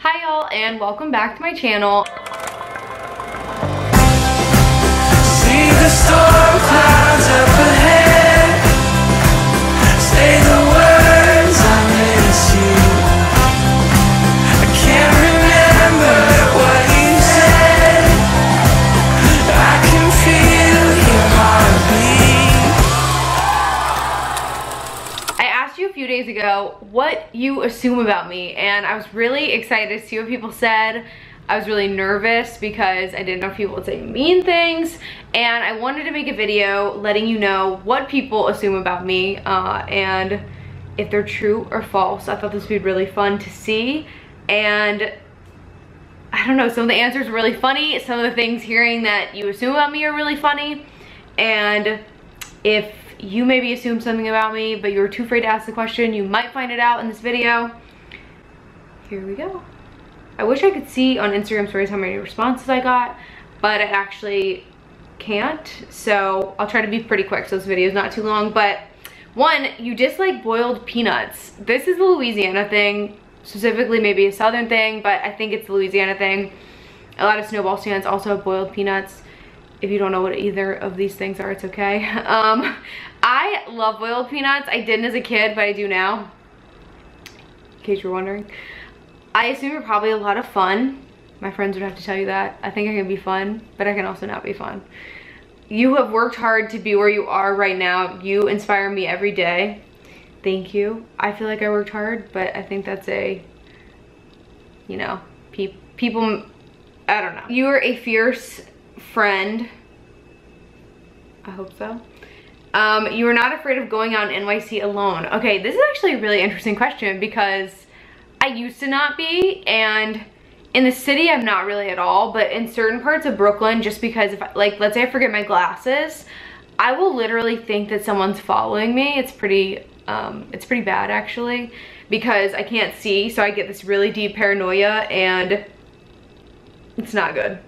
Hi y'all, and welcome back to my channel. See the storm clouds up ahead. Say the words I miss you. I can't remember what you said. I can feel your heartbeat. I asked you a few days ago what you assume about me, and I was really excited to see what people said. I was really nervous because I didn't know if people would say mean things, and I wanted to make a video letting you know what people assume about me and if they're true or false. I thought this would be really fun to see, and I don't know, some of the answers were really funny. Some of the things hearing that you assume about me are really funny, and if you maybe assume something about me but you were too afraid to ask the question, you might find it out in this video. Here we go. I wish I could see on Instagram stories how many responses I got, but I actually can't, so I'll try to be pretty quick so this video is not too long. But one, you dislike boiled peanuts. This is the Louisiana thing, specifically maybe a southern thing, but I think it's the Louisiana thing. A lot of snowball stands also have boiled peanuts. If you don't know what either of these things are, it's okay. I love boiled peanuts. I didn't as a kid, but I do now, in case you're wondering. I assume you're probably a lot of fun. My friends would have to tell you that. I think I can be fun, but I can also not be fun. You have worked hard to be where you are right now. You inspire me every day. Thank you. I feel like I worked hard, but I think that's a, you know, people, I don't know. You are a fierce friend. I hope so. You are not afraid of going out in NYC alone. Okay, this is actually a really interesting question because I used to not be, and in the city I'm not really at all, but in certain parts of Brooklyn, just because if like, let's say I forget my glasses, I will literally think that someone's following me. It's pretty bad actually, because I can't see, so I get this really deep paranoia and it's not good.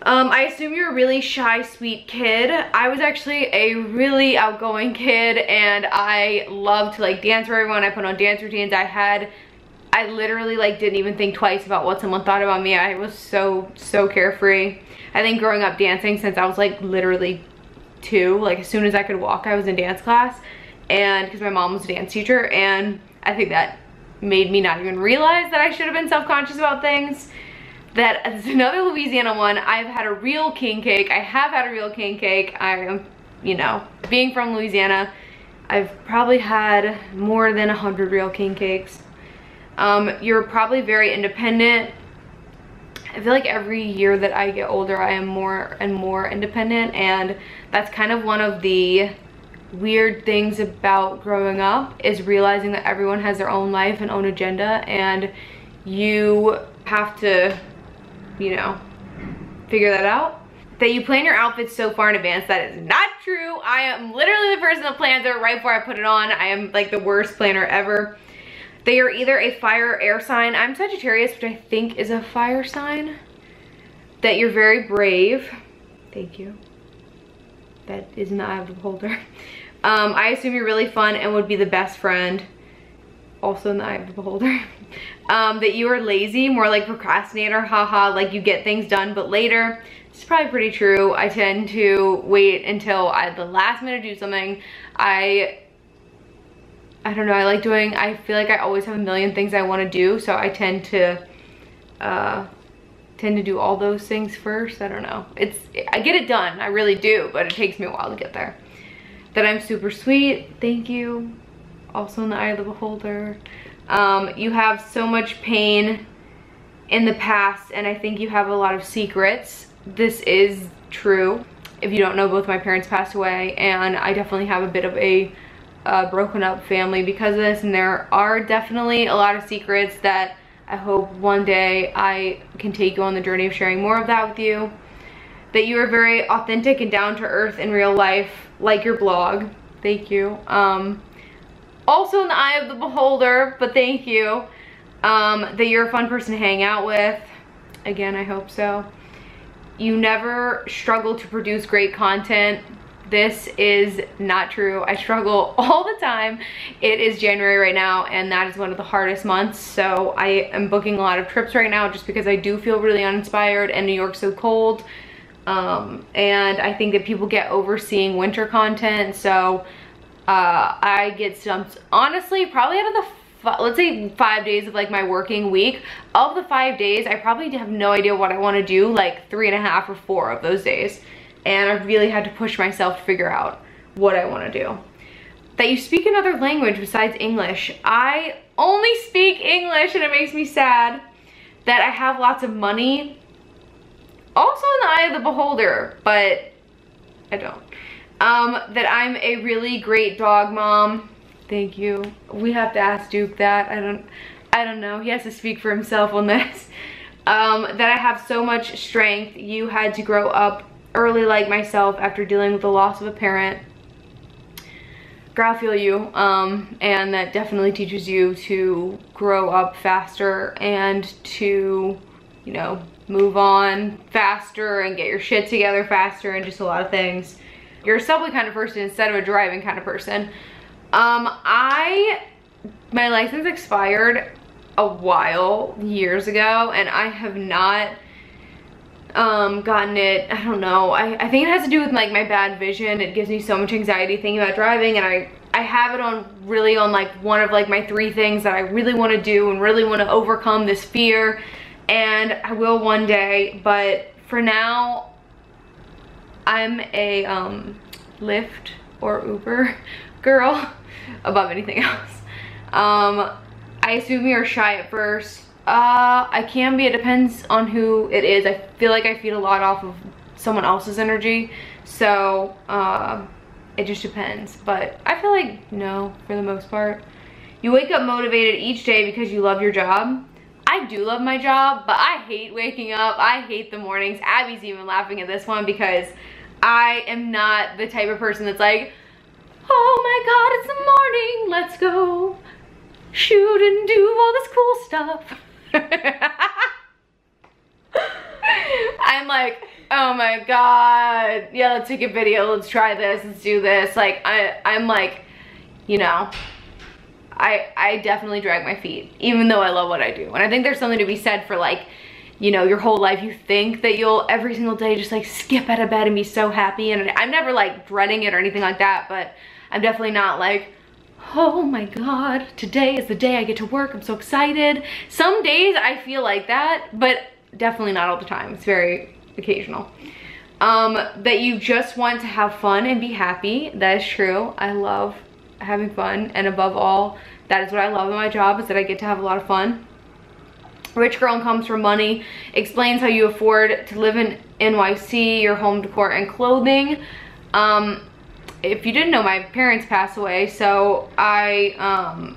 I assume you're a really shy, sweet kid. I was actually a really outgoing kid, and I loved to like dance for everyone. I put on dance routines. I literally like didn't even think twice about what someone thought about me. I was so carefree. I think growing up dancing since I was like literally 2, like as soon as I could walk, I was in dance class, and because my mom was a dance teacher, and I think that made me not even realize that I should have been self-conscious about things. That is another Louisiana one. I've had a real king cake. I have had a real king cake. I am, you know, being from Louisiana, I've probably had more than 100 real king cakes. You're probably very independent. I feel like every year that I get older, I am more and more independent, and that's kind of one of the weird things about growing up, is realizing that everyone has their own life and own agenda, and you have to, you know, figure that out. That you plan your outfits so far in advance. That is not true. I am literally the person that plans it right before I put it on. I am like the worst planner ever. They are either a fire or air sign. I'm Sagittarius, which I think is a fire sign. That you're very brave. Thank you. That is in the eye of the beholder. I assume you're really fun and would be the best friend. Also in the eye of the beholder. That you are lazy, more like procrastinator, haha, like you get things done but later. It's probably pretty true. I tend to wait until the last minute to do something. I don't know, I feel like I always have a million things I want to do, so I tend to do all those things first. I don't know. I get it done, I really do, but it takes me a while to get there. That I'm super sweet, thank you. Also in the eye of the beholder. You have so much pain in the past, and I think you have a lot of secrets. This is true. If you don't know, both my parents passed away, and I definitely have a bit of a broken up family because of this, and there are definitely a lot of secrets that I hope one day I can take you on the journey of sharing more of that with you. That you are very authentic and down to earth in real life, like your blog. Thank you. Also in the eye of the beholder, but thank you. That you're a fun person to hang out with. Again, I hope so. You never struggle to produce great content. this is not true. I struggle all the time. It is January right now, and that is one of the hardest months. So I am booking a lot of trips right now just because I do feel really uninspired, and New York's so cold. And I think that people get over seeing winter content. So I get stumped, honestly, probably out of the let's say 5 days of like my working week. Of the 5 days, I probably have no idea what I want to do like 3.5 or 4 of those days. And I really had to push myself to figure out what I want to do. That you speak another language besides English. I only speak English, and it makes me sad. That I have lots of money. Also in the eye of the beholder, but I don't. That I'm a really great dog mom. Thank you. We have to ask Duke that. I don't know. He has to speak for himself on this. That I have so much strength. You had to grow up early like myself after dealing with the loss of a parent. Girl, I feel you. And that definitely teaches you to grow up faster and to, you know, move on faster and get your shit together faster and just a lot of things. You're a subway kind of person instead of a driving kind of person. My license expired years ago, and I have not gotten it. I don't know. I think it has to do with like my bad vision. It gives me so much anxiety thinking about driving, and I have it on like one of like my 3 things that I really want to do and really want to overcome this fear, and I will one day. But for now, I'm a Lyft or Uber girl above anything else. I assume you're shy at first. I can be. It depends on who it is. I feel like I feed a lot off of someone else's energy, so it just depends. But I feel like no, for the most part. You wake up motivated each day because you love your job. I do love my job, but I hate waking up. I hate the mornings. Abby's even laughing at this one because I am not the type of person that's like, oh my god, it's the morning, let's go shoot and do all this cool stuff. I'm like, oh my god, yeah, let's take a video, let's try this, let's do this. Like, I'm like, you know, I definitely drag my feet, even though I love what I do. And I think there's something to be said for like, you know, your whole life you think that you'll every single day just like skip out of bed and be so happy. And I'm never like dreading it or anything like that, but I'm definitely not like, oh my god, today is the day I get to work, I'm so excited. Some days I feel like that, but definitely not all the time. It's very occasional. That you just want to have fun and be happy. That is true. I love having fun, and above all, that is what I love in my job, is that I get to have a lot of fun. Rich girl and comes from money. Explains how you afford to live in NYC, your home decor and clothing. If you didn't know, my parents passed away, so and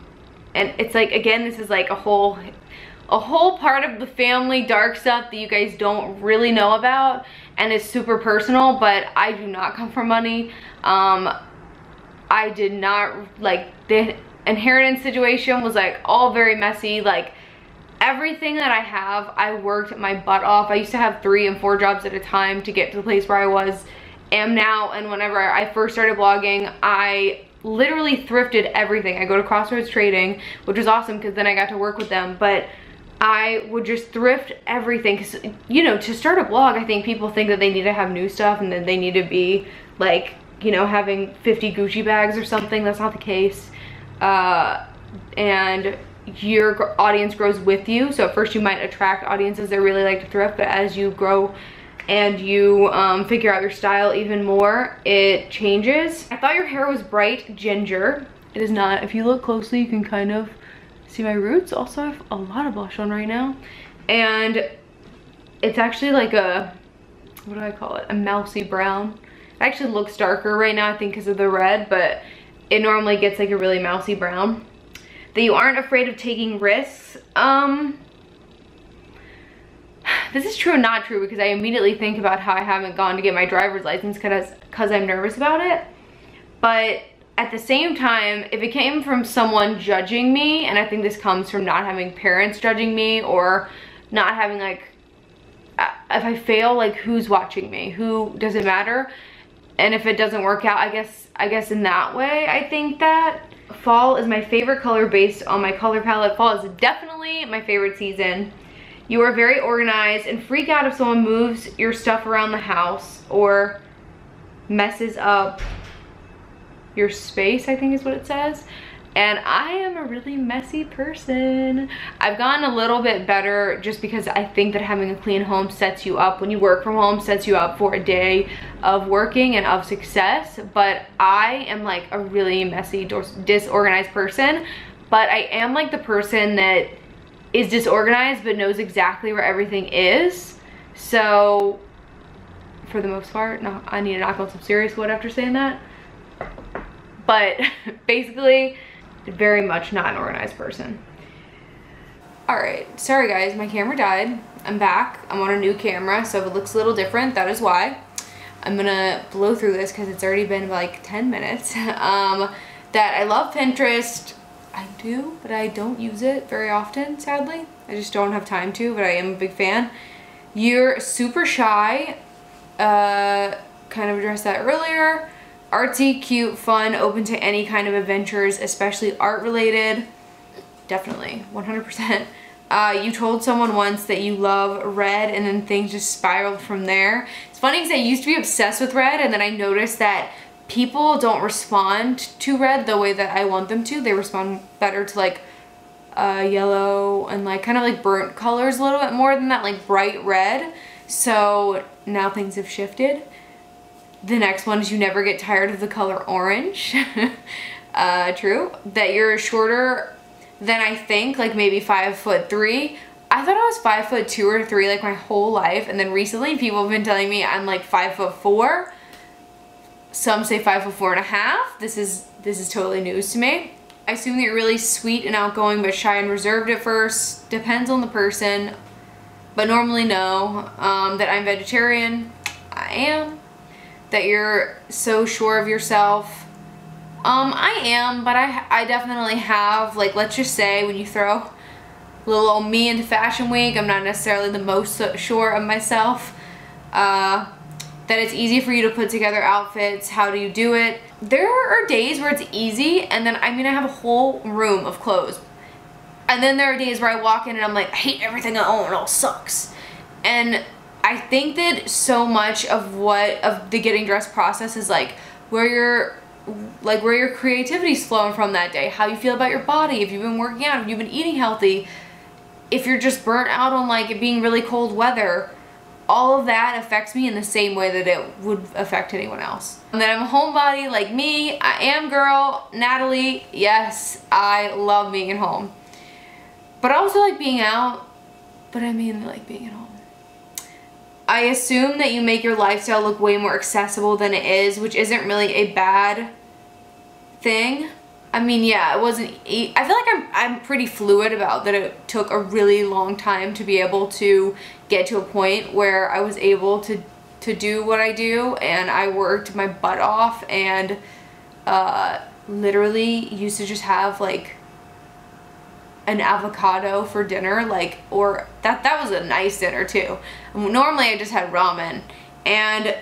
it's like, again, this is like a whole part of the family dark stuff that you guys don't really know about, and it's super personal. But I do not come from money. I did not, like, the inheritance situation was like all very messy. Like, everything that I have, I worked my butt off. I used to have 3 and 4 jobs at a time to get to the place where I am now. And whenever I first started blogging, I literally thrifted everything. I go to Crossroads Trading, which was awesome because then I got to work with them, but I would just thrift everything because, you know, to start a blog, I think people think that they need to have new stuff and that they need to be like, you know, having 50 Gucci bags or something. That's not the case. And your audience grows with you. So at first you might attract audiences that really like to thrift, but as you grow and you figure out your style even more, it changes. I thought your hair was bright ginger. It is not. If you look closely, you can kind of see my roots. Also, I have a lot of blush on right now, and it's actually like a, what do I call it, a mousy brown. It actually looks darker right now, I think, because of the red, but it normally gets like a really mousy brown. That you aren't afraid of taking risks. This is true and not true, because I immediately think about how I haven't gone to get my driver's license because I'm nervous about it. But at the same time, if it came from someone judging me, and I think this comes from not having parents judging me, or not having, like, if I fail, like, who's watching me? Who, does it matter? And if it doesn't work out, I guess in that way, I think that fall is my favorite color based on my color palette. Fall is definitely my favorite season. You are very organized and freak out if someone moves your stuff around the house or messes up your space, I think is what it says. And I am a really messy person. I've gotten a little bit better just because I think that having a clean home sets you up, when you work from home, sets you up for a day of working and of success. But I am like a really messy, disorganized person. But I am like the person that is disorganized but knows exactly where everything is. So for the most part, no, I need to knock on some serious wood after saying that. But basically, very much not an organized person. All right, sorry guys, my camera died. I'm back, I'm on a new camera, so if it looks a little different, that is why. I'm gonna blow through this because it's already been like 10 minutes. That I love Pinterest. I do, but I don't use it very often, sadly. I just don't have time to, but I am a big fan. You're super shy. Kind of addressed that earlier. Artsy, cute, fun, open to any kind of adventures, especially art related. Definitely, 100%. You told someone once that you love red and then things just spiraled from there. It's funny because I used to be obsessed with red and then I noticed that people don't respond to red the way that I want them to. They respond better to like yellow and like kind of like burnt colors a little bit more than that like bright red. So now things have shifted. The next one is you never get tired of the color orange. True. That you're shorter than I think, like maybe 5'3". I thought I was 5'2" or 3" like my whole life, and then recently people have been telling me I'm like 5'4". Some say 5'4.5". This is totally news to me. I assume that you're really sweet and outgoing but shy and reserved at first. Depends on the person, but normally no. That I'm vegetarian. I am. That you're so sure of yourself. I am, but I definitely have, like, let's just say when you throw little old me into Fashion Week, I'm not necessarily the most sure of myself. That it's easy for you to put together outfits. How do you do it? There are days where it's easy, and then, I mean, I have a whole room of clothes. And then there are days where I walk in and I'm like, I hate everything I own, it all sucks. And I think that so much of the getting dressed process is like where your creativity's flowing from that day, how you feel about your body, if you've been working out, if you've been eating healthy, if you're just burnt out on like it being really cold weather. All of that affects me in the same way that it would affect anyone else. And then I'm a homebody like me. I am girl, Natalie. Yes, I love being at home. But I also like being out, but I mainly like being at home. I assume that you make your lifestyle look way more accessible than it is, which isn't really a bad thing. I mean, yeah, it wasn't, I feel like I'm pretty fluid about that. It took a really long time to be able to get to a point where I was able to do what I do, and I worked my butt off and literally used to just have like an avocado for dinner, like, or that was a nice dinner too. Normally I just had ramen and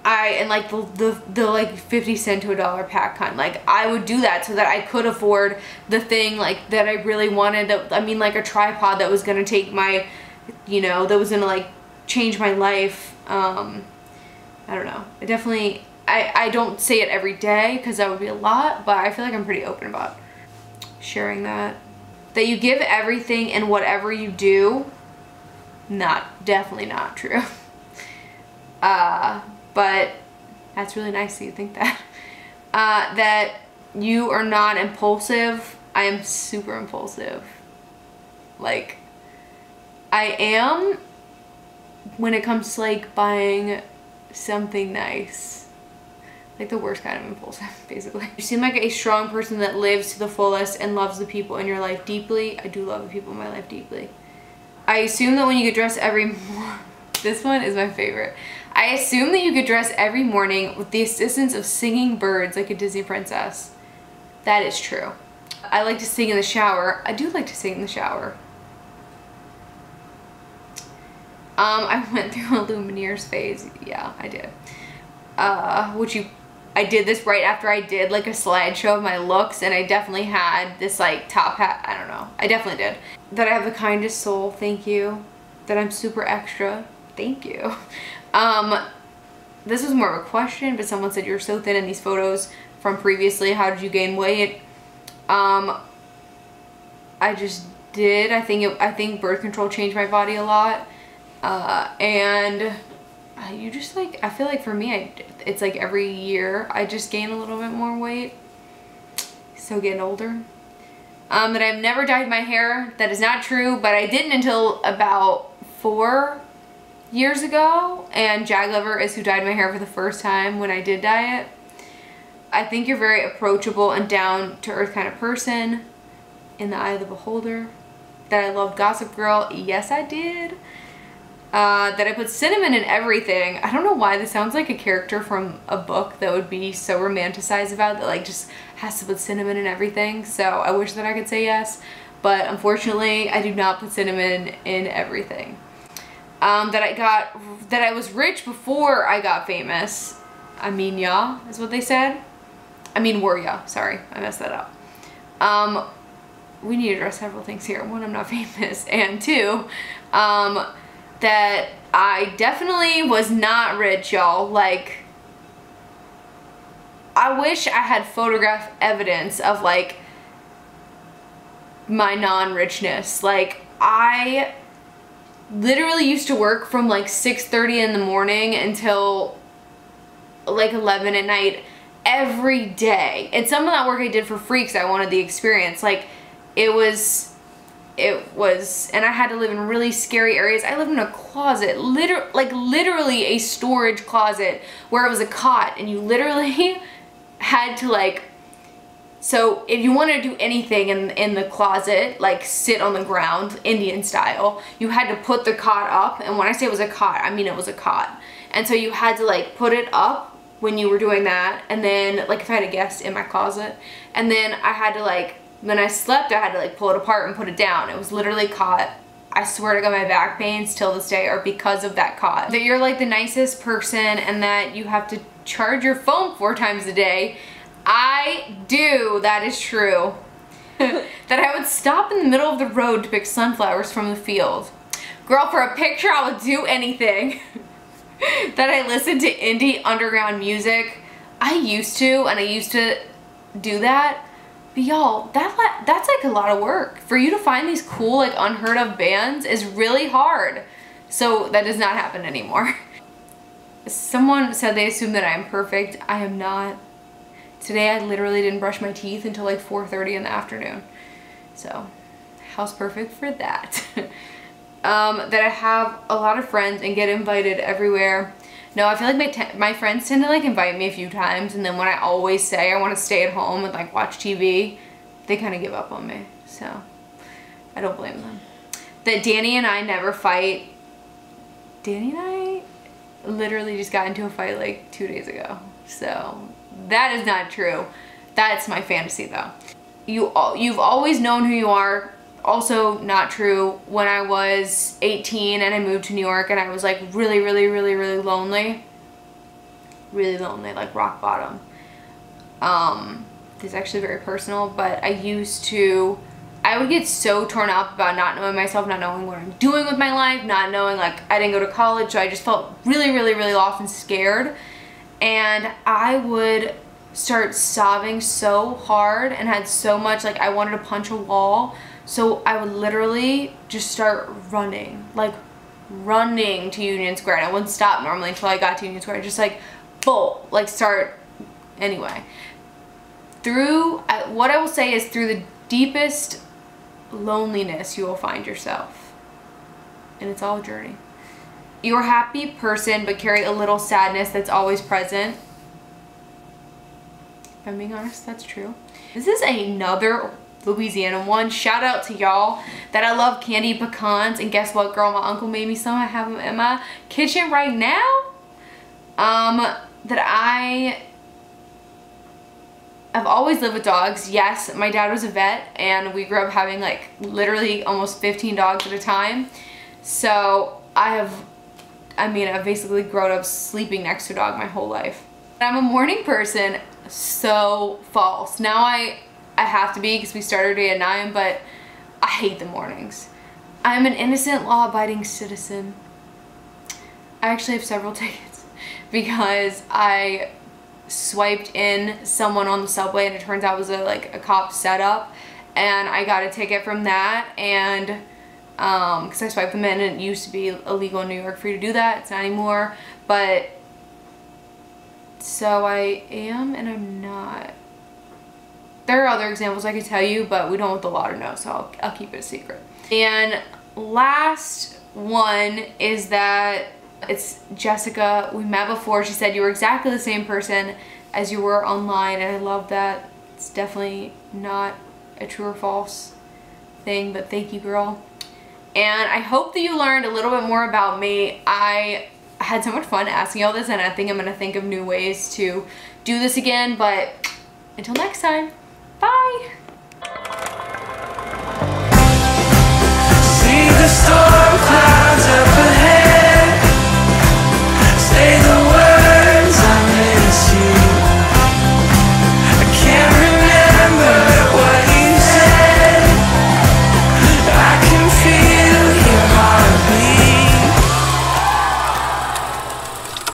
like the like 50 cent to $1 pack kind. Like I would do that so that I could afford the thing like that I really wanted, that I mean like a tripod that was gonna take my, you know, that was gonna like change my life. I don't know. I definitely, I don't say it every day because that would be a lot, but I feel like I'm pretty open about sharing that. That you give everything in whatever you do. Definitely not true. But that's really nice that you think that. That you are not impulsive. I am super impulsive. Like, I am when it comes to like buying something nice. Like the worst kind of impulsive, basically. You seem like a strong person that lives to the fullest and loves the people in your life deeply. I do love the people in my life deeply. I assume that when you get dressed every morning, this one is my favorite. I assume that you get dressed every morning with the assistance of singing birds like a Disney princess. That is true. I like to sing in the shower. I do like to sing in the shower. I went through a Lumineers phase. Yeah, I did. I did this right after I did like a slideshow of my looks, and I definitely had this like top hat. I don't know. I definitely did. That I have the kindest soul. Thank you. That I'm super extra. Thank you. This was more of a question, but someone said you're so thin in these photos from previously. How did you gain weight? I just did. I think birth control changed my body a lot. And you just like, I feel like for me, it's like every year I just gain a little bit more weight. So getting older. That I've never dyed my hair. That is not true, but I didn't until about 4 years ago, and Jaglover is who dyed my hair for the first time when I did dye it. I think you're very approachable and down to earth kind of person. In the eye of the beholder. That I loved Gossip Girl. Yes, I did. That I put cinnamon in everything. I don't know why this sounds like a character from a book that would be so romanticized about, that like just has to put cinnamon in everything. So I wish that I could say yes, but unfortunately I do not put cinnamon in everything. That I was rich before I got famous. I mean, yeah, is what they said. I mean, were ya. Sorry, I messed that up. We need to address several things here. One, I'm not famous, and two, that I definitely was not rich, y'all. Like, I wish I had photograph evidence of like my non-richness. Like, I literally used to work from like 6:30 in the morning until like 11 at night every day. And some of that work I did for free because I wanted the experience. Like, it was, and I had to live in really scary areas. I lived in a closet, literally a storage closet where it was a cot, and you literally had to like, so if you wanted to do anything in the closet, like sit on the ground, Indian style, you had to put the cot up. And when I say it was a cot, I mean it was a cot. And so you had to like put it up when you were doing that. And then like if I had a guest in my closet, and then I had to like, when I slept, I had to like pull it apart and put it down. It was literally cot. I swear to God, my back pains till this day are because of that cot. That you're like the nicest person and that you have to charge your phone 4 times a day. I do, that is true. That I would stop in the middle of the road to pick sunflowers from the field. Girl, for a picture, I would do anything. That I listen to indie underground music. I used to do that. But y'all, that's like a lot of work. For you to find these cool, like unheard of bands is really hard. So that does not happen anymore. Someone said they assume that I am perfect. I am not. Today I literally didn't brush my teeth until like 4:30 in the afternoon. So, how's perfect for that? That I have a lot of friends and get invited everywhere. No, I feel like my friends tend to like invite me a few times, and then when I always say I want to stay at home and like watch TV, they kind of give up on me. So, I don't blame them. That Danny and I never fight. Danny and I literally just got into a fight like 2 days ago. So, that is not true. That's my fantasy though. You've always known who you are. Also not true. When I was 18 and I moved to New York and I was like really lonely. Really lonely, like rock bottom. This is actually very personal, but I would get so torn up about not knowing myself, not knowing what I'm doing with my life, not knowing, like, I didn't go to college, so I just felt really lost and scared. And I would start sobbing so hard and had so much, like, I wanted to punch a wall. So I would literally just start running, like running to Union Square. And I wouldn't stop normally until I got to Union Square. Just like bolt, like start, anyway. What I will say is through the deepest loneliness you will find yourself. And it's all a journey. You're a happy person but carry a little sadness that's always present. If I'm being honest, that's true. This is another Louisiana one. Shout out to y'all. That I love candy pecans, and guess what, girl, my uncle made me some. I have them in my kitchen right now. That I've always lived with dogs. Yes, my dad was a vet and we grew up having like literally almost 15 dogs at a time. So I've basically grown up sleeping next to a dog my whole life. I'm a morning person. So false. Now I have to be because we start our day at 9, but I hate the mornings. I'm an innocent, law-abiding citizen. I actually have several tickets because I swiped in someone on the subway and it turns out it was a cop setup, and I got a ticket from that. And because I swiped them in, and it used to be illegal in New York for you to do that. It's not anymore. But so I am and I'm not. There are other examples I could tell you, but we don't want the law to know, so I'll keep it a secret. And last one is that it's Jessica. We met before. She said you were exactly the same person as you were online, and I love that. It's definitely not a true or false thing, but thank you, girl. And I hope that you learned a little bit more about me. I had so much fun asking all this, and I think I'm gonna think of new ways to do this again, but until next time, bye. See the stars.